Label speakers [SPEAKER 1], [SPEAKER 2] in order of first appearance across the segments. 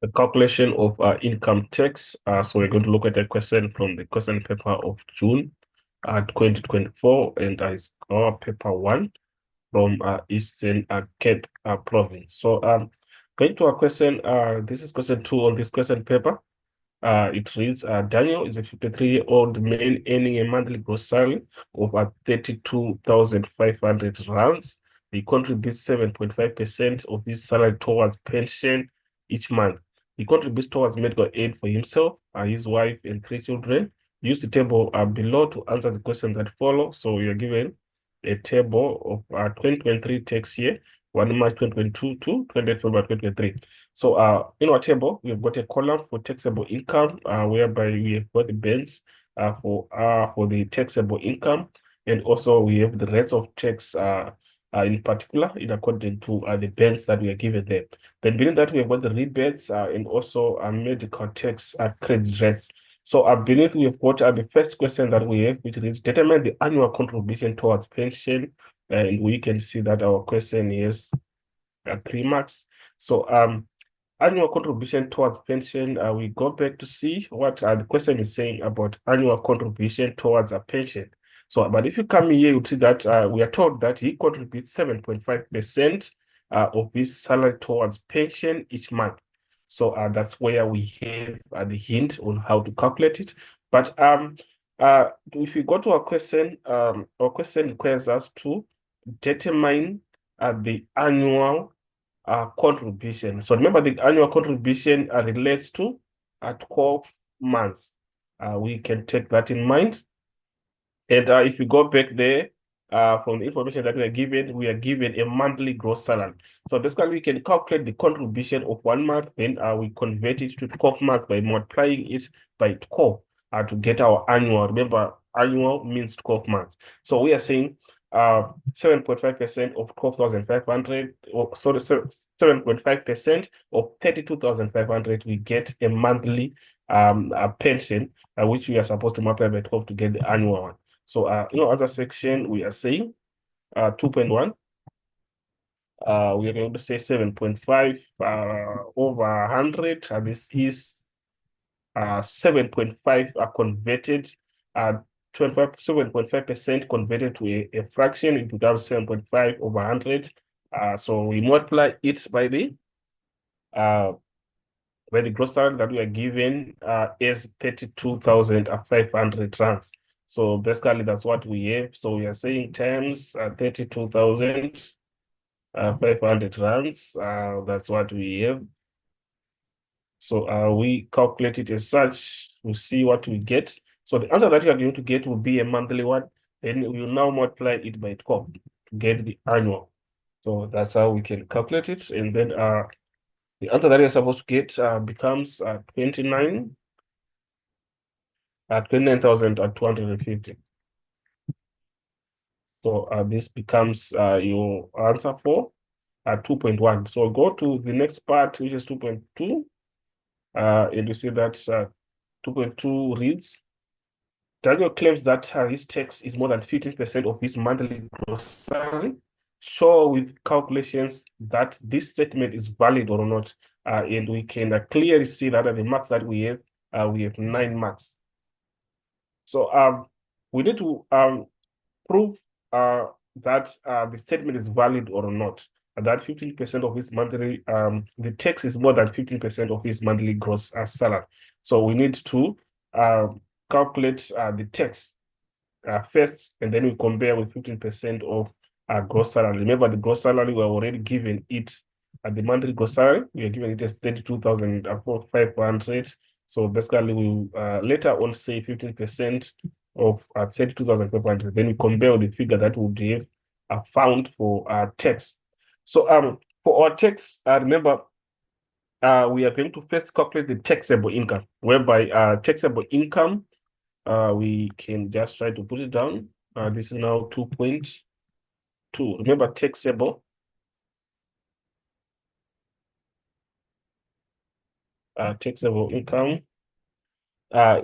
[SPEAKER 1] The calculation of income tax. So we're going to look at a question from the question paper of June 2024, and it's our paper one from Eastern Cape province. So going to our question, this is question two on this question paper. It reads, Daniel is a 53-year-old man earning a monthly gross salary of 32,500 rands. He contributes 7.5% of his salary towards pension each month. He contributes towards medical aid for himself, his wife, and three children. Use the table below to answer the questions that follow. So you're given a table of 2023 tax year, 1 March 2022 to 20 February 2023. So in our table, we've got a column for taxable income, whereby we have got the bands for the taxable income, and also we have the rates of tax in particular in according to the bands that we are given there. Then beneath that, we have got the rebates and also medical tax credit rates. So beneath, we have got the first question that we have, which is determine the annual contribution towards pension, and we can see that our question is 3 marks. So annual contribution towards pension, we go back to see what the question is saying about annual contribution towards a pension. So, but if you come here, you see that we are told that he contributes 7.5% of his salary towards pension each month. So that's where we have the hint on how to calculate it. But if you go to our question requires us to determine the annual contribution. So remember, the annual contribution relates to 12 months. We can take that in mind. And if you go back there, from the information that we are given a monthly gross salary. So basically, we can calculate the contribution of 1 month, then we convert it to 12 months by multiplying it by 12 to get our annual. Remember, annual means 12 months. So we are saying 7.5% of 12,500, or sorry, 7.5% of 32,500, we get a monthly a pension, which we are supposed to multiply by 12 to get the annual one. So, other section, we are saying 2.1, we are going to say 7.5 over 100. This is 7.5 converted, 7.5% converted to a fraction. It becomes 7.5 over 100. So we multiply it uh, by the gross salary that we are given is 32,500 rands. So basically, that's what we have. So we are saying times 32,500 rands. That's what we have. So we calculate it as such. We see what we get. So the answer that you are going to get will be a monthly one. Then we will now multiply it by 12 to get the annual. So that's how we can calculate it. And then the answer that you're supposed to get becomes 29,250. So this becomes your answer for 2.1. So go to the next part, which is 2.2, and you see that 2.2 reads, Daniel claims that his tax is more than 15% of his monthly gross salary. Show with calculations that this statement is valid or not. And we can clearly see that the marks that we have 9 marks. So we need to prove that the statement is valid or not. That 15% of his monthly, the tax is more than 15% of his monthly gross salary. So we need to calculate the tax first, and then we compare with 15% of gross salary. Remember, the gross salary, we are already given it at the monthly gross salary. We are given it as 32,500. So basically, we later on say 15% of 32,500. Then we compare with the figure that we would have found for tax. So for our tax, remember, we are going to first calculate the taxable income, whereby taxable income, we can just try to put it down. This is now 2.2. Remember, taxable income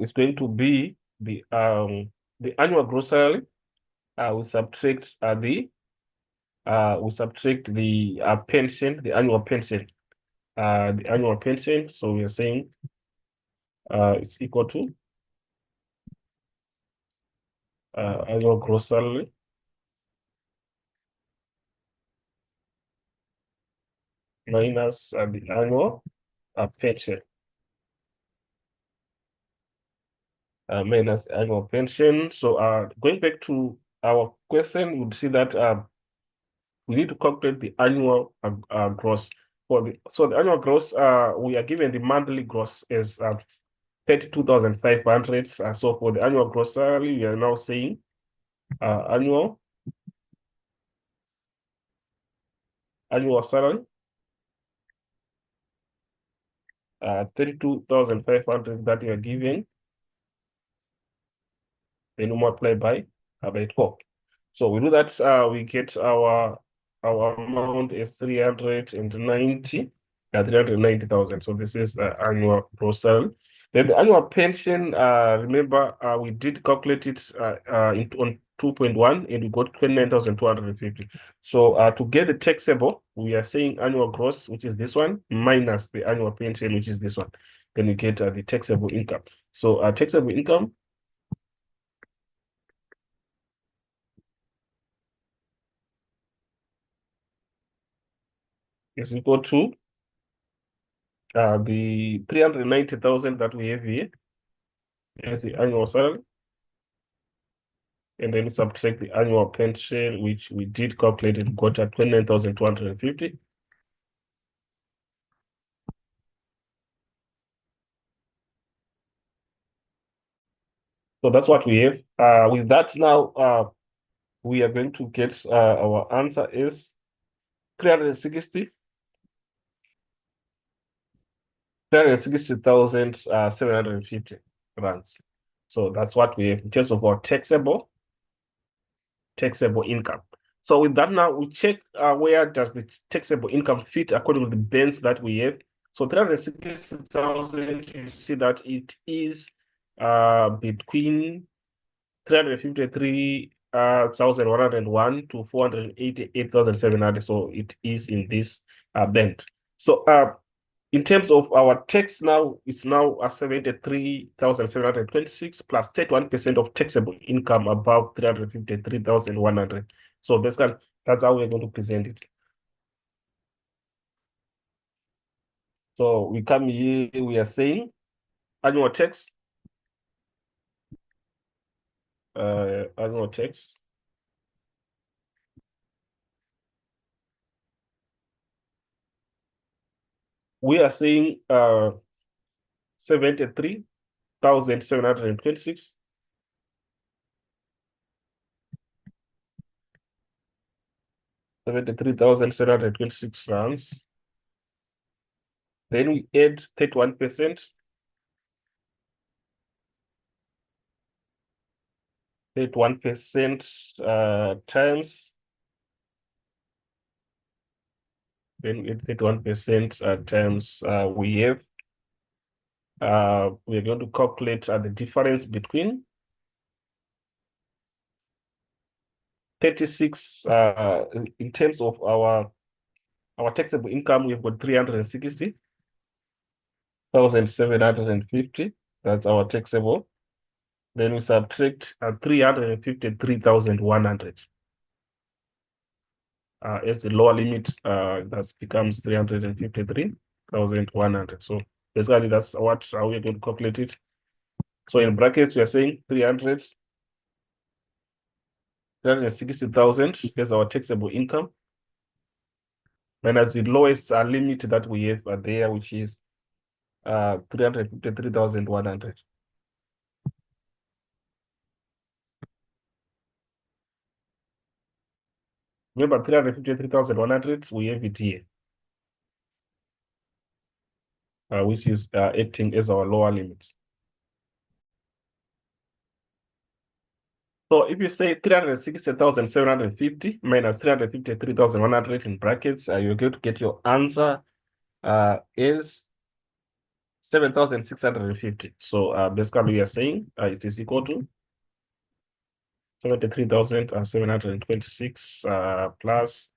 [SPEAKER 1] is going to be the annual gross salary. We subtract the pension, the annual pension. the annual pension. So we are saying it's equal to annual gross salary minus the annual pension. Minus annual pension. So going back to our question, we'd see that we need to calculate the annual gross. So the annual gross, we are given the monthly gross as 32,500. So for the annual gross salary, we are now saying annual salary, 32,500 that we are given, then we multiply by 12. So we do that, we get our amount is 390,000. So this is annual gross salary. Then the annual pension, remember, we did calculate it on 2.1 and we got 29,250. So to get the taxable, we are saying annual gross, which is this one, minus the annual pension, which is this one. Then we get the taxable income. So taxable income is equal to the 390,000 that we have here as the annual salary, and then subtract the annual pension, which we did calculate and got at 29,250. So that's what we have. With that now, we are going to get our answer is 360, 360,750 rands. So that's what we have in terms of our taxable income. So with that now, we check where does the taxable income fit according to the bands that we have. So 360,000, you see that it is between 353,101 to 488,700. So it is in this band. So in terms of our tax now, it's now 73,726 plus 31% of taxable income above 353,100. So basically, that's how we're going to present it. So we come here, we are saying annual tax, annual tax. We are saying 73,726. 73,726 rands. Then we add 31%. 31% times. Then we add 31% times we have. We're going to calculate the difference between 36 in terms of our taxable income. We've got 360,750. That's our taxable. Then we subtract 353,100 as the lower limit. That becomes 353,100. So basically, that's how we're going to calculate it. So in brackets, we are saying 360,000 as our taxable income, minus the lowest limit that we have there, which is 353,100. Remember, 353,100, we have it here, which is acting as our lower limit. So if you say 360,750 minus 353,100 in brackets, you're going to get your answer is 7,650. So basically, we are saying it is equal to 73,726 plus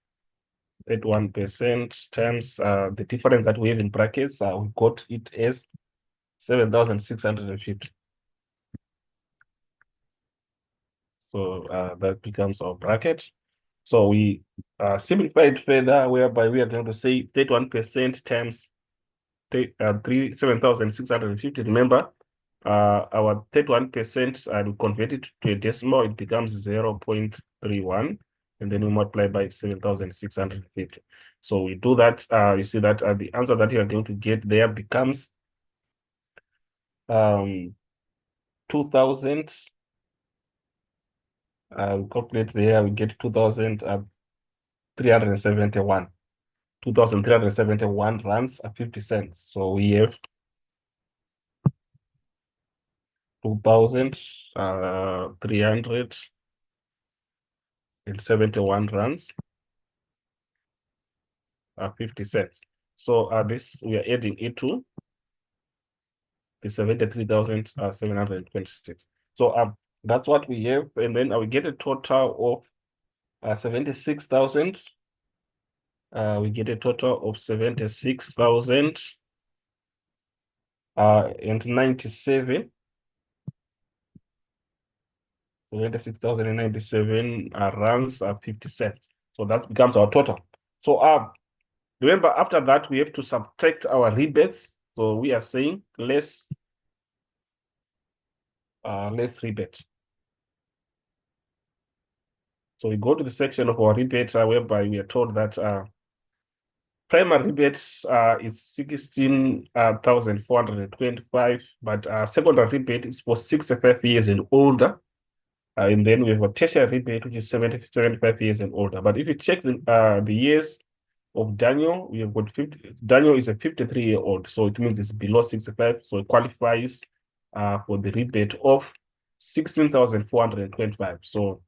[SPEAKER 1] 31% times the difference that we have in brackets, we got it as 7,650. So that becomes our bracket. So we simplify it further, whereby we are going to say 31% times 7,650. Remember, our 31%, and we convert it to a decimal, it becomes 0.31, and then we multiply by 7,650. So we do that, you see that the answer that you are going to get there becomes 2,000. We calculate there, we get 2,371. 2,371 rands at 50 cents. So we have 2,371 rands at 50 cents. So this, we are adding it to the 73,726. So that's what we have. And then we get a total of 76,000. We get a total of 76,000 and 97. 76,097 rands at 50 cents. So that becomes our total. So remember, after that, we have to subtract our rebates. So we are saying less rebate. So we go to the section of our rebates whereby we are told that primary rebates is 16,425, but secondary rebate is for 65 years and older. And then we have a tertiary rebate, which is 75 years and older. But if you check the years of Daniel, we have got 50. Daniel is a 53-year-old, so it means it's below 65, so it qualifies for the rebate of 16,425. So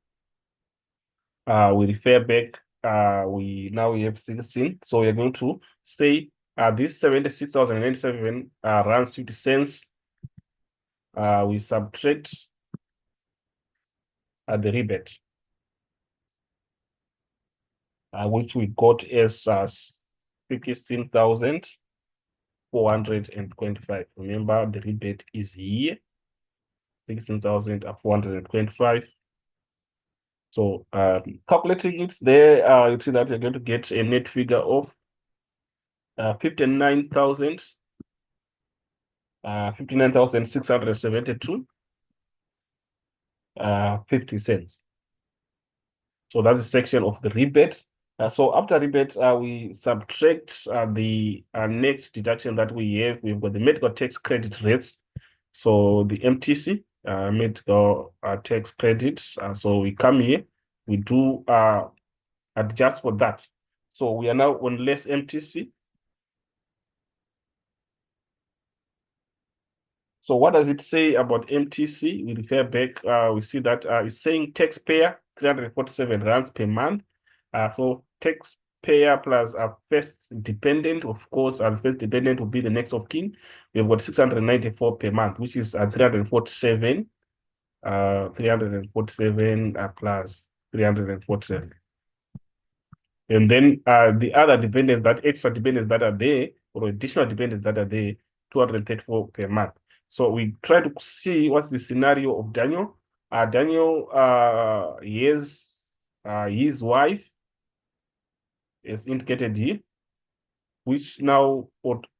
[SPEAKER 1] we refer back, we have 16, so we're going to say this 76,097 runs 50 cents. We subtract the rebate, which we got as 16,425. Remember, the rebate is here, 16,425. So calculating it there, you see that you're going to get a net figure of 59,672 50 cents. So that's a section of the rebate. So after rebate, we subtract the next deduction that we have. We've got the medical tax credit rates. So the MTC, medical tax credit. So we come here, we do adjust for that. So we are now on less MTC. So what does it say about MTC? We refer back, we see that it's saying taxpayer, 347 rands per month. So taxpayer plus a first dependent, of course, our first dependent will be the next of kin. We've got 694 per month, which is 347, 347 plus 347. And then the other dependents, that extra dependents that are there, or additional dependents that are there, 234 per month. So we try to see what's the scenario of Daniel. Daniel, his wife is indicated here, which now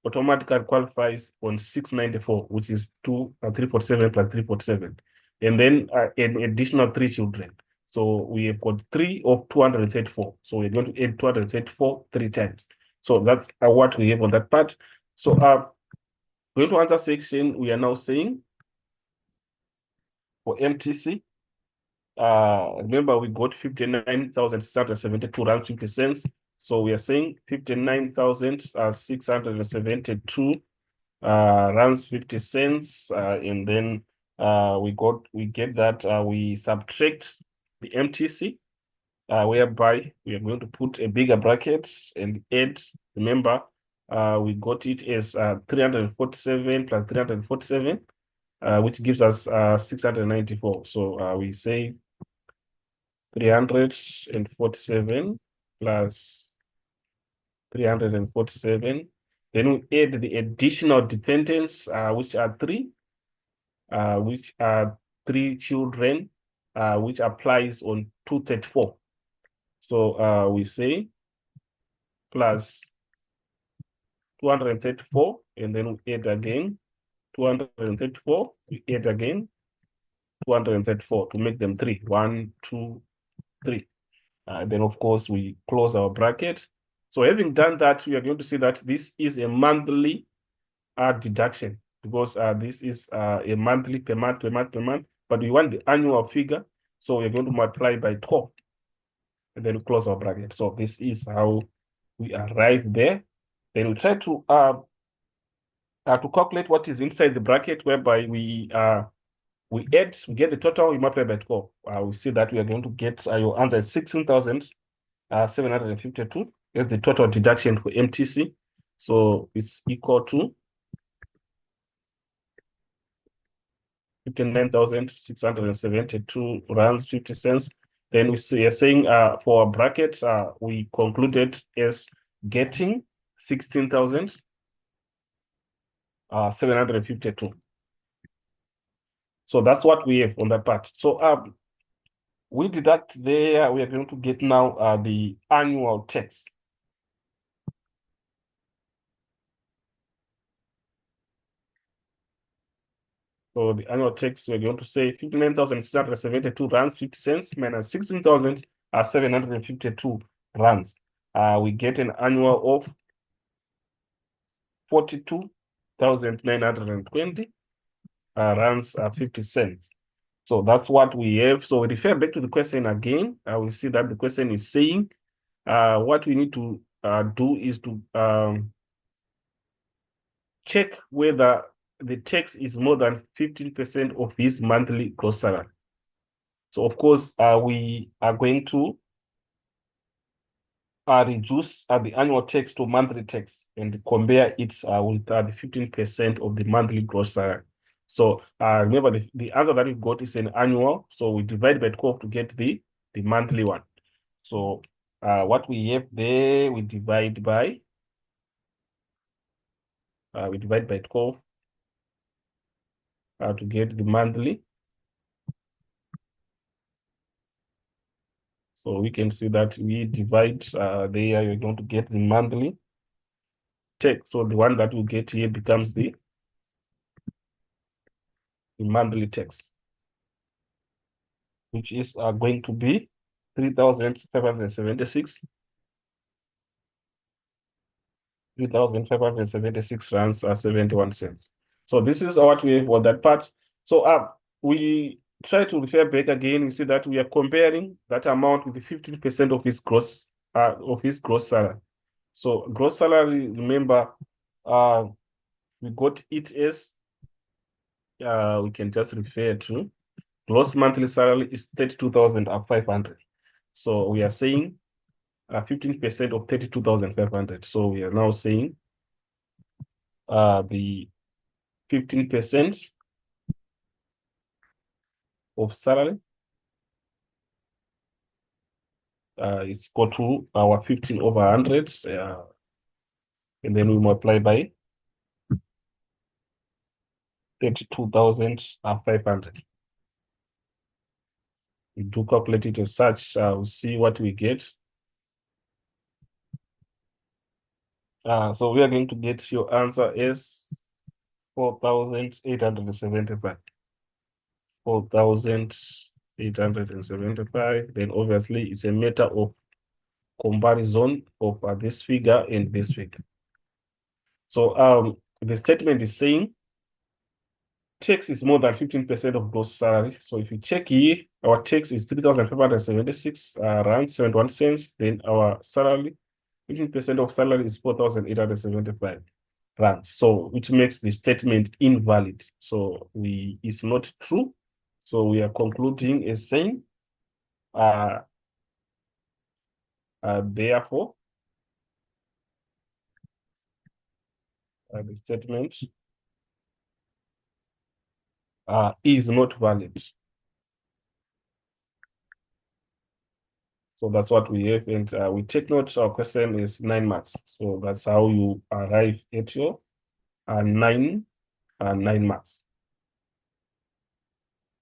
[SPEAKER 1] automatically qualifies on 694, which is 347 plus 347. And then an additional 3 children. So we have got 3 of 234. So we're going to add 234 3 times. So that's what we have on that part. So going to answer section, we are now saying for MTC, remember we got 59,672 rands 50 cents. So we are saying 59,672 rands 50 cents, and then we get that we subtract the MTC, whereby we are going to put a bigger bracket and add. Remember, we got it as 347 plus 347, which gives us 694. So we say 347 plus 347. Then we add the additional dependents, which are three children, which applies on 234. So we say plus 234, and then we add again 234, we add again 234 to make them three. 1, 2, 3. Then, of course, we close our bracket. So having done that, we are going to see that this is a monthly deduction because this is a monthly per month, but we want the annual figure. So we're going to multiply by 12 and then we close our bracket. So this is how we arrive there. Then we try to calculate what is inside the bracket, whereby we add, we get the total, we multiply by 12. We see that we are going to get your answer is 16,752. That's the total deduction for MTC. So it's equal to 59,672 rands 50 cents. Then we are saying for our bracket, we concluded as getting 16,752. So that's what we have on that part. So we deduct there, we are going to get now the annual tax. So the annual tax, we're going to say 59,672 rands 50 cents minus 16,752 rands. We get an annual of 42,920 rands 50 cents. So that's what we have. So we refer back to the question again. We see that the question is saying what we need to do is to check whether the tax is more than 15% of his monthly gross salary. So of course, we are going to reduce the annual tax to monthly tax and compare it with the 15% of the monthly gross salary. So remember, the answer that we got is an annual. So we divide by 12 to get the monthly one. So what we have there, we divide by 12 to get the monthly. So we can see that we divide there, you're going to get the monthly tax. So the one that we get here becomes the monthly tax, which is going to be 3,576 rands 71 cents. So this is what we have for that part. So we try to refer back again. We see that we are comparing that amount with the 15% of his gross salary. So gross salary, remember, we got it as we can just refer to gross monthly salary is 32,500. So we are saying 15% of 32,500. So we are now saying the 15% of salary is equal to our 15 over 100, and then we multiply by 32,500. We do calculate it as such, we'll see what we get. So we are going to get your answer as 4,875. 4,875. Then obviously it's a matter of comparison of this figure and this figure. So the statement is saying tax is more than 15% of gross salary. So if you check here, our tax is 3,576 rands 71 cents. Then our salary, 15% of salary is 4,875 rands. So which makes the statement invalid. So it's not true. So we are concluding as saying, therefore, the statement is not valid. So that's what we have. And we take note our question is 9 marks. So that's how you arrive at your 9 marks.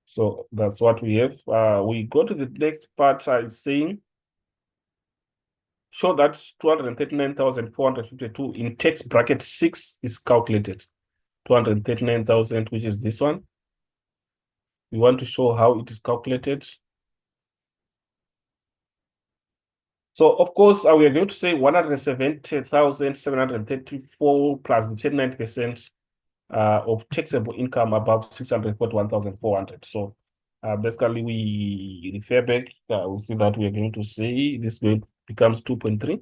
[SPEAKER 1] So that's what we have. We go to the next part. It's saying, show that 239,452 in tax bracket 6 is calculated. 239,000, which is this one. We want to show how it is calculated. So, of course, we are going to say 170,734 plus the 39% of taxable income above 641,400. So, basically, we refer back, we see that we are going to say this becomes 2.3.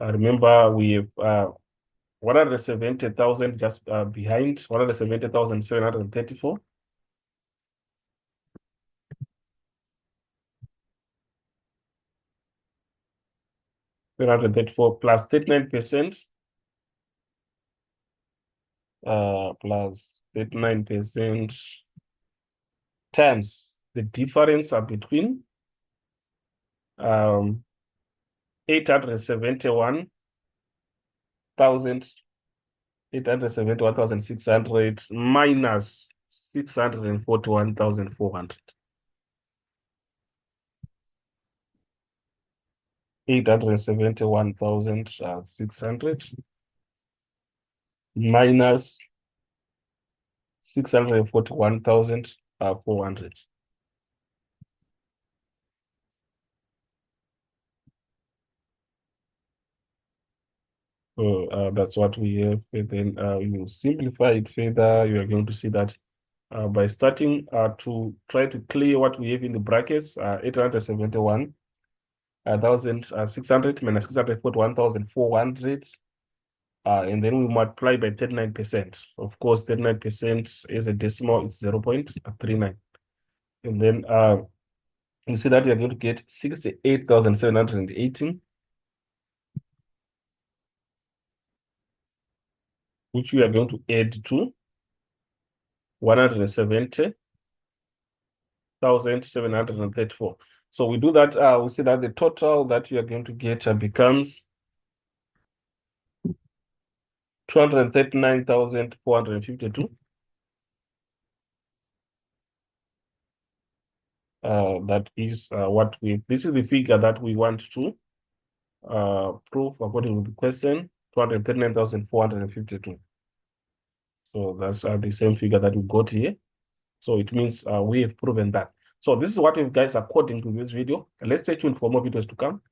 [SPEAKER 1] Remember, we have 170,000 just behind 170,734. 734 plus 39%, plus 39% times the difference between 871,600 minus 641,400. 871,600 minus 641,400. So that's what we have. And then you simplify it further. You are going to see that by starting to try to clear what we have in the brackets, 871,600 minus 641,400. And then we multiply by 39%. Of course, 39% is a decimal, it's 0.39. And then you see that we are going to get 68,718, which we are going to add to 170,734. So we do that, we see that the total that you are going to get becomes 239,452. That is this is the figure that we want to prove according to the question, 239,452. So that's the same figure that we got here. So it means we have proven that. So this is what we've guys according to this video. Let's stay tuned for more videos to come.